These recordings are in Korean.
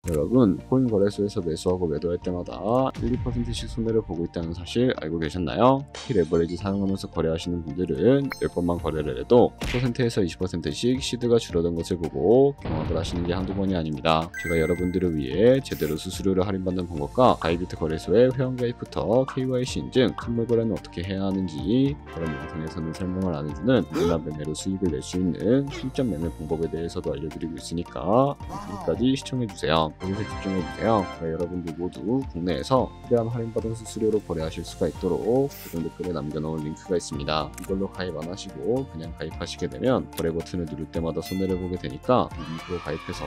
여러분, 코인 거래소에서 매수하고 매도할 때마다 1~2%씩 손해를 보고 있다는 사실 알고 계셨나요? 특히 레버리지 사용하면서 거래하시는 분들은 10번만 거래를 해도 10%에서 20%씩 시드가 줄어든 것을 보고 경악을 하시는 게 한두 번이 아닙니다. 제가 여러분들을 위해 제대로 수수료를 할인받는 방법과 바이비트 거래소의 회원가입부터 KYC 인증, 선물 거래는 어떻게 해야 하는지 다른 영상에서는 설명을 안 해주는 무난 매매로 수익을 낼 수 있는 실전 매매 방법에 대해서도 알려드리고 있으니까 끝까지 시청해주세요. 여기서 집중해주세요. 여러분들 모두 국내에서 최대한 할인받은 수수료로 거래하실 수가 있도록 고정 댓글에 남겨놓은 링크가 있습니다. 이걸로 가입 안 하시고 그냥 가입하시게 되면 거래 버튼을 누를 때마다 손해를 보게 되니까 이 링크로 가입해서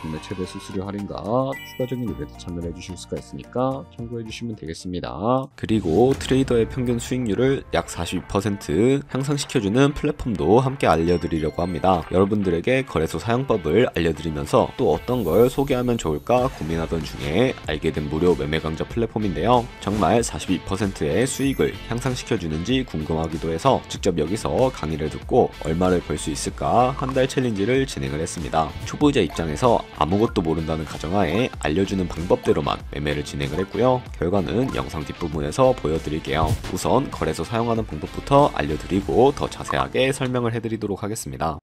국내 최대 수수료 할인과 추가적인 이벤트 참여를 해주실 수가 있으니까 참고해주시면 되겠습니다. 그리고 트레이더의 평균 수익률을 약 42% 향상시켜주는 플랫폼도 함께 알려드리려고 합니다. 여러분들에게 거래소 사용법을 알려드리면서 또 어떤 걸 소개하면 좋을까 고민하던 중에 알게 된 무료 매매 강좌 플랫폼인데요. 정말 42%의 수익을 향상시켜주는지 궁금하기도 해서 직접 여기서 강의를 듣고 얼마를 벌 수 있을까 한 달 챌린지를 진행을 했습니다. 초보자 입장에서 아무것도 모른다는 가정하에 알려주는 방법대로만 매매를 진행을 했고요. 결과는 영상 뒷부분에서 보여드릴게요. 우선 거래소 사용하는 방법부터 알려드리고 더 자세하게 설명을 해드리도록 하겠습니다.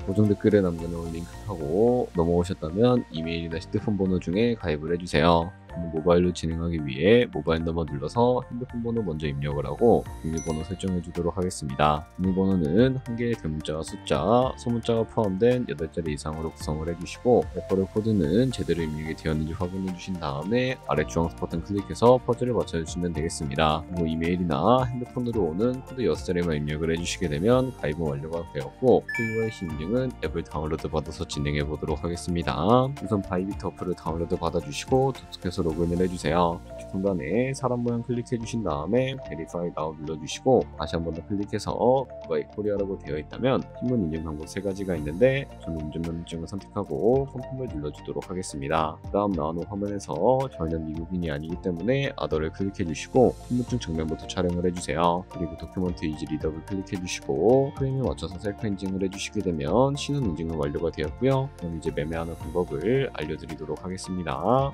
고정 댓글에 남겨놓은 링크 타고 넘어오셨다면 이메일이나 휴대폰 번호 중에 가입을 해주세요. 모바일로 진행하기 위해 모바일 넘버 눌러서 핸드폰 번호 먼저 입력을 하고 비밀번호 설정해 주도록 하겠습니다. 비밀번호는 한 개의 대문자와 숫자, 소문자가 포함된 8자리 이상으로 구성을 해주시고 레퍼럴 코드는 제대로 입력이 되었는지 확인해 주신 다음에 아래 주황색 버튼 클릭해서 퍼즐을 맞춰주시면 되겠습니다. 그리고 이메일이나 핸드폰으로 오는 코드 6자리만 입력을 해주시게 되면 가입은 완료가 되었고 KYC 인증은 앱을 다운로드 받아서 진행해 보도록 하겠습니다. 우선 바이비트 어플을 다운로드 받아주시고 접속해서 로그인을 해주세요. 중간에 사람 모양 클릭해 주신 다음에 Verify Now 눌러주시고 다시 한 번 더 클릭해서 구가입 코리아라고 되어 있다면 신분 인증 방법 3가지가 있는데 저는 운전면허증을 선택하고 컨펌을 눌러주도록 하겠습니다. 그 다음 나오는 화면에서 전혀 미국인이 아니기 때문에 아더를 클릭해 주시고 신분증 정면부터 촬영을 해주세요. 그리고 도큐먼트 이지 리더를 클릭해 주시고 프레임에 맞춰서 셀프 인증을 해주시게 되면 신원 인증은 완료가 되었고요. 그럼 이제 매매하는 방법을 알려드리도록 하겠습니다.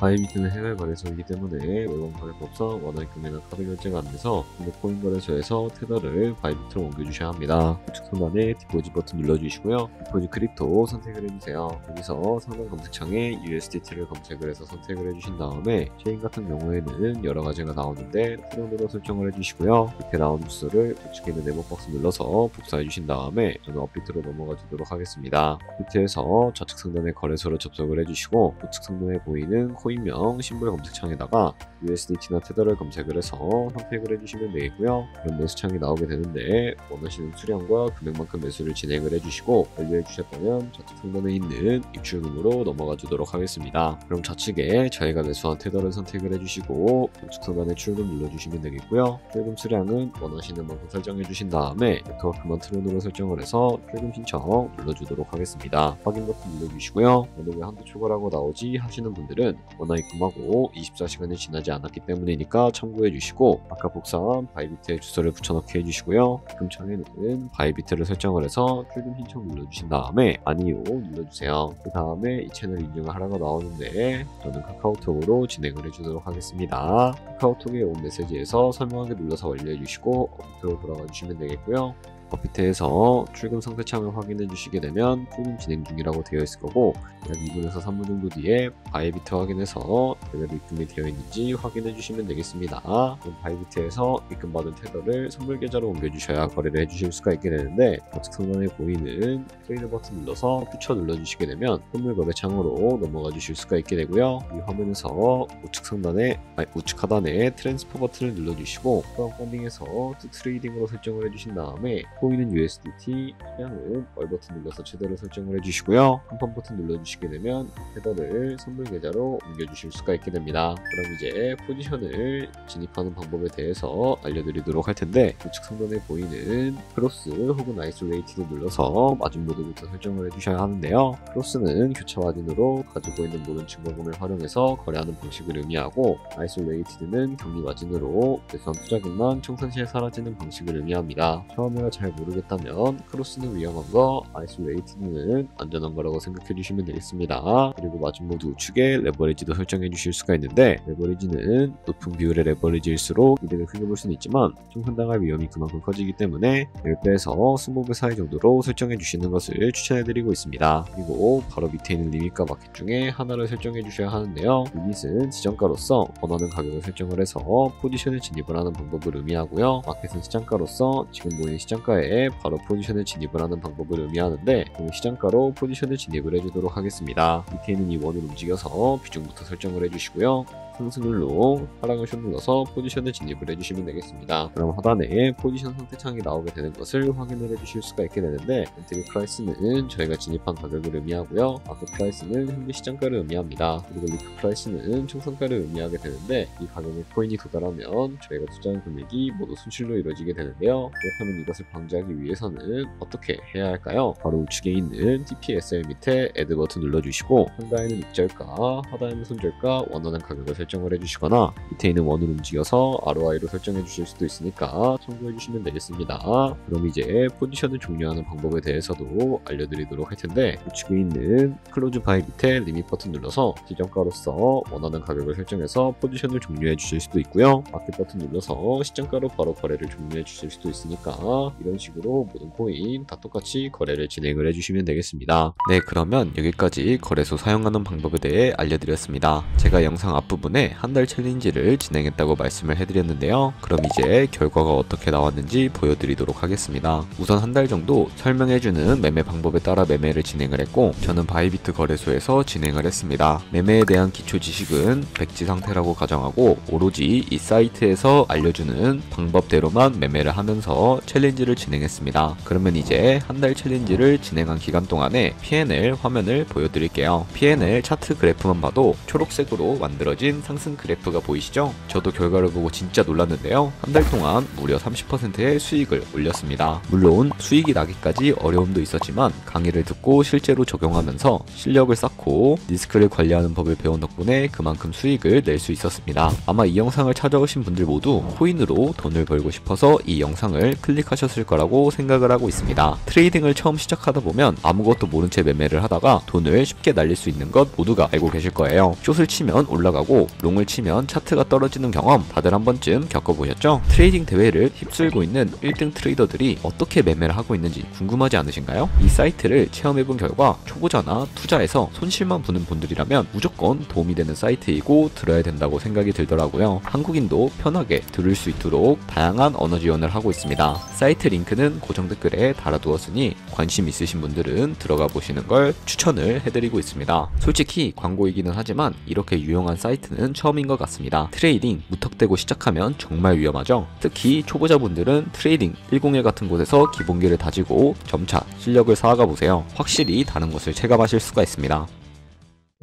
바이비트는 해외 거래소이기 때문에 외국 거래법상 원화의 금액은 카드 결제가 안 돼서 국내 코인 거래소에서 테더를 바이비트로 옮겨주셔야 합니다. 우측 상단에 디포짓 버튼 눌러주시고요. 디포짓 크립토 선택을 해주세요. 여기서 상단 검색창에 USDT를 검색을 해서 선택을 해주신 다음에 체인 같은 경우에는 여러 가지가 나오는데 트론으로 설정을 해주시고요. 밑에 나온 주소를 우측에 있는 네모 박스 눌러서 복사해 주신 다음에 저는 업비트로 넘어가 주도록 하겠습니다. 업비트에서 좌측 상단에 거래소를 접속을 해주시고 우측 상단에 보이는 코인명 심볼 검색창에다가 USDT나 테더를 검색을 해서 선택을 해주시면 되겠고요. 그럼 매수창이 나오게 되는데 원하시는 수량과 금액만큼 매수를 진행을 해주시고 완료해 주셨다면 좌측 상단에 있는 입출금으로 넘어가 주도록 하겠습니다. 그럼 좌측에 저희가 매수한 테더를 선택을 해주시고 우측 상단에 출금 눌러주시면 되겠고요. 출금 수량은 원하시는 만큼 설정해 주신 다음에 네트워크만 트론으로 설정을 해서 출금 신청 눌러주도록 하겠습니다. 확인 버튼 눌러주시고요. 오늘 왜 한도 초과라고 나오지 하시는 분들은 원화 입금하고 24시간이 지나지 않았기 때문이니까 참고해 주시고 아까 복사한 바이비트의 주소를 붙여넣기 해주시고요. 입금창에는 바이비트를 설정을 해서 출금 신청 눌러주신 다음에 아니요 눌러주세요. 그 다음에 이 채널 인증을 하라고 나오는데 저는 카카오톡으로 진행을 해주도록 하겠습니다. 카카오톡에 온 메시지에서 설명하기 눌러서 완료해 주시고 업데이트로 돌아가 주시면 되겠고요. 업비트에서 출금 상태창을 확인해 주시게 되면 출금 진행 중이라고 되어 있을 거고 약 2분에서 3분 정도 뒤에 바이비트 확인해서 제대로 입금이 되어 있는지 확인해 주시면 되겠습니다. 그럼 바이비트에서 입금받은 테더를 선물 계좌로 옮겨 주셔야 거래를 해 주실 수가 있게 되는데 좌측 상단에 보이는 트레이드 버튼 눌러서 퓨처 눌러 주시게 되면 선물 거래 창으로 넘어가 주실 수가 있게 되고요. 이 화면에서 우측 하단에 트랜스퍼 버튼을 눌러 주시고 크라우드펀딩에서 투 트레이딩으로 설정을 해 주신 다음에 보이는 USDT 수량은 얼 버튼 눌러서 최대로 설정을 해주시고요. 컨펌 버튼 눌러주시게 되면 테더를 선물 계좌로 옮겨주실 수가 있게 됩니다. 그럼 이제 포지션을 진입하는 방법에 대해서 알려드리도록 할 텐데 우측 상단에 보이는 크로스 혹은 아이솔레이티드 눌러서 마진 모드부터 설정을 해주셔야 하는데요. 크로스는 교차 마진으로 가지고 있는 모든 증거금을 활용해서 거래하는 방식을 의미하고 아이솔레이티드는 격리 마진으로 매수한 투자금만 청산시에 사라지는 방식을 의미합니다. 처음에와 잘 모르겠다면 크로스는 위험한 거, 아이솔레이티드는 안전한 거라고 생각해 주시면 되겠습니다. 그리고 마중모드 우측에 레버리지도 설정해 주실 수가 있는데, 레버리지는 높은 비율의 레버리지일수록 이득을 크게 볼 수는 있지만 좀 상당할 위험이 그만큼 커지기 때문에 10배에서 20배 사이 정도로 설정해 주시는 것을 추천해 드리고 있습니다. 그리고 바로 밑에 있는 리밋과 마켓 중에 하나를 설정해 주셔야 하는데요. 리밋은 지정가로서 원하는 가격을 설정을 해서 포지션을 진입을 하는 방법을 의미하고요. 마켓은 시장가로서 지금 보이는 시장가에 바로 포지션을 진입을 하는 방법을 의미하는데, 시장가로 포지션을 진입을 해주도록 하겠습니다. 밑에 있는 이 원을 움직여서 비중부터 설정을 해주시고요. 상승률로 하락을 숏 눌러서 포지션을 진입을 해주시면 되겠습니다. 그럼 하단에 포지션 상태창이 나오게 되는 것을 확인을 해주실 수가 있게 되는데, 엔트리 프라이스는 저희가 진입한 가격을 의미하고요. 마켓 프라이스는 현재 시장가를 의미합니다. 그리고 리프 프라이스는 총상가를 의미하게 되는데, 이 가격에 코인이 도달하면 저희가 투자한 금액이 모두 손실로 이루어지게 되는데요. 그렇다면 이것을 방지하기 위해서는 어떻게 해야 할까요? 바로 우측에 있는 TPSL 밑에 애드 버튼 눌러주시고, 상단에는 입절가, 하단에는 손절가, 원하는 가격을 설정을 해주시거나 밑에 있는 원을 움직여서 ROI로 설정해 주실 수도 있으니까 참고해 주시면 되겠습니다. 그럼 이제 포지션을 종료하는 방법에 대해서도 알려드리도록 할 텐데, 우측에 있는 클로즈 바이 밑에 리밋 버튼 눌러서 지정가로서 원하는 가격을 설정해서 포지션을 종료해 주실 수도 있고요. 마켓 버튼 눌러서 시장가로 바로 거래를 종료해 주실 수도 있으니까 이런 식으로 모든 코인 다 똑같이 거래를 진행을 해주시면 되겠습니다. 네, 그러면 여기까지 거래소 사용하는 방법에 대해 알려드렸습니다. 제가 영상 앞부분에 한 달 챌린지를 진행했다고 말씀을 해드렸는데요. 그럼 이제 결과가 어떻게 나왔는지 보여드리도록 하겠습니다. 우선 한 달 정도 설명해주는 매매 방법에 따라 매매를 진행을 했고, 저는 바이비트 거래소에서 진행을 했습니다. 매매에 대한 기초 지식은 백지 상태라고 가정하고 오로지 이 사이트에서 알려주는 방법대로만 매매를 하면서 챌린지를 진행했습니다. 그러면 이제 한 달 챌린지를 진행한 기간 동안에 P&L 화면을 보여드릴게요. P&L 차트 그래프만 봐도 초록색으로 만들어진 상승 그래프가 보이시죠? 저도 결과를 보고 진짜 놀랐는데요. 한 달 동안 무려 30%의 수익을 올렸습니다. 물론 수익이 나기까지 어려움도 있었지만 강의를 듣고 실제로 적용하면서 실력을 쌓고 리스크를 관리하는 법을 배운 덕분에 그만큼 수익을 낼 수 있었습니다. 아마 이 영상을 찾아오신 분들 모두 코인으로 돈을 벌고 싶어서 이 영상을 클릭하셨을 거라고 생각을 하고 있습니다. 트레이딩을 처음 시작하다 보면 아무것도 모른 채 매매를 하다가 돈을 쉽게 날릴 수 있는 것 모두가 알고 계실 거예요. 숏을 치면 올라가고 롱을 치면 차트가 떨어지는 경험 다들 한 번쯤 겪어보셨죠? 트레이딩 대회를 휩쓸고 있는 1등 트레이더들이 어떻게 매매를 하고 있는지 궁금하지 않으신가요? 이 사이트를 체험해본 결과 초보자나 투자에서 손실만 보는 분들이라면 무조건 도움이 되는 사이트이고 들어야 된다고 생각이 들더라고요. 한국인도 편하게 들을 수 있도록 다양한 언어 지원을 하고 있습니다. 사이트 링크는 고정 댓글에 달아두었으니 관심 있으신 분들은 들어가 보시는 걸 추천을 해드리고 있습니다. 솔직히 광고이기는 하지만 이렇게 유용한 사이트는 처음인 것 같습니다. 트레이딩 무턱대고 시작하면 정말 위험하죠. 특히 초보자분들은 트레이딩 101 같은 곳에서 기본기를 다지고 점차 실력을 쌓아가 보세요. 확실히 다른 것을 체감하실 수가 있습니다.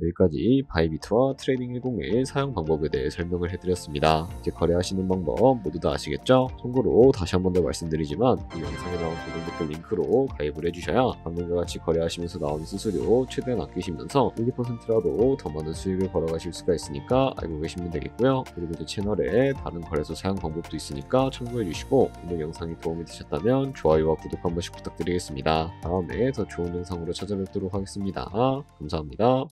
여기까지 바이비트와 트레이딩 101 사용 방법에 대해 설명을 해드렸습니다. 이제 거래하시는 방법 모두 다 아시겠죠? 참고로 다시 한 번 더 말씀드리지만 이 영상에 나온 고정 댓글 링크로 가입을 해주셔야 방금과 같이 거래하시면서 나오는 수수료 최대한 아끼시면서 1~2%라도 더 많은 수익을 벌어가실 수가 있으니까 알고 계시면 되겠고요. 그리고 제 채널에 다른 거래소 사용 방법도 있으니까 참고해주시고, 오늘 영상이 도움이 되셨다면 좋아요와 구독 한 번씩 부탁드리겠습니다. 다음에 더 좋은 영상으로 찾아뵙도록 하겠습니다. 감사합니다.